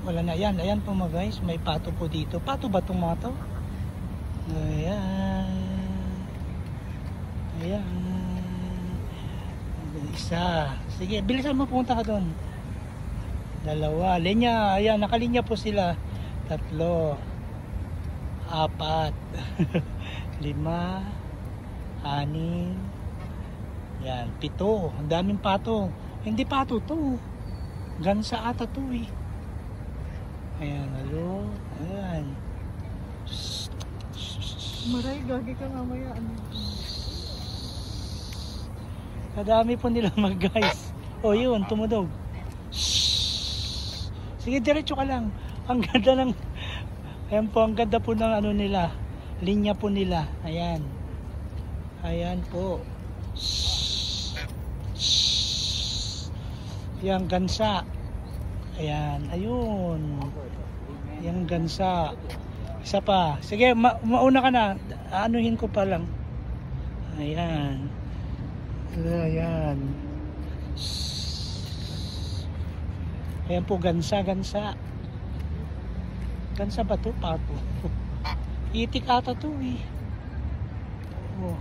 Wala na. Ayan, ayan po mga guys. May pato po dito. Pato ba itong mga to? Ayan. Ayan. Isa. Sige, bilisan mo, punta ka doon. Dalawa. Linya. Ayan, nakalinya po sila. 3, 4, 5, 6. Yan, 7. Ang daming pato. Hindi pato to. Gansa ata to eh. Ayan, halo. Ayan. Maray, gagi ka mamaya. Ano? Kadami po nila mga guys. O yun, tumudog. Sige, diretso ka lang. Ang ganda ng... Ayan po, ang ganda po ng ano nila. Linya po nila. Ayan. Ayan po. Yang gansa. Ayan, ayun. Yang gansa. Isa pa. Sige, mauna ka na. Aanuhin ko pa lang. Ayan. Ayan. Ayan po, gansa. Gansa ba to? Pato. Itik ata to eh. Oh.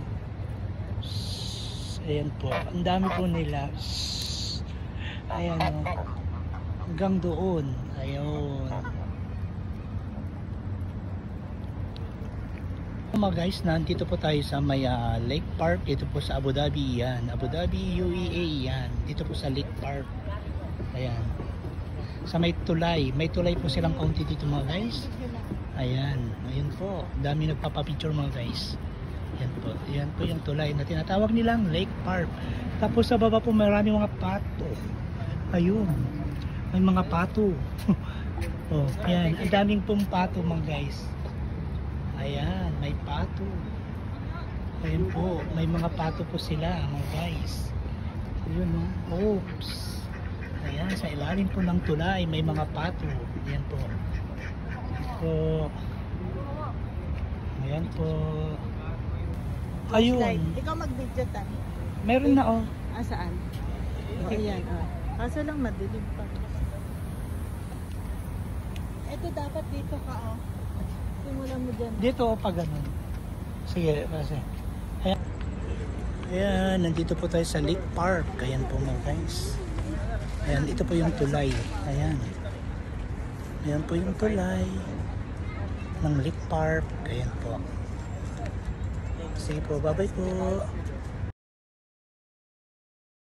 Ayan po. Ang dami po nila. Ayan o. Hanggang doon. Ayun. Mga guys, nandito po tayo sa may Lake Park. Ito po sa Abu Dhabi yan. Abu Dhabi, UAE yan. Dito po sa Lake Park. Ayan. Sa may tulay. May tulay po silang kaunti dito mga guys. Ayan. Ayun po. Dami nagpapapicture mga guys. Yan po. Yan po yung tulay na tinatawag nilang Lake Park. Tapos sa baba po marami mga pato. Ayun. May mga pato. Oh, yan. Ang daming pong pato mga guys. Ayan. May pato. Ayun po. May mga pato po sila mga guys. Ayun o. Oops. Ayan. Sa ilalim po ng tulay may mga pato. Ayan po. So, ayan po. Ayun. Slide. Ikaw mag-video tayo. Meron na oh. Ah, saan? O, ayan. Oh. Kaso lang madilim pa. Ito dapat dito ka oh. Simulan mo dyan. Dito o pa ganun. Sige, kasi. Ayan. Ayan, nandito po tayo sa Lake Park. Ayan po mga guys. Ayan, ito po yung tulay. Ayan. Ayan po yung tulay ng Lake Park. Ayan po. Sige po, bye-bye po.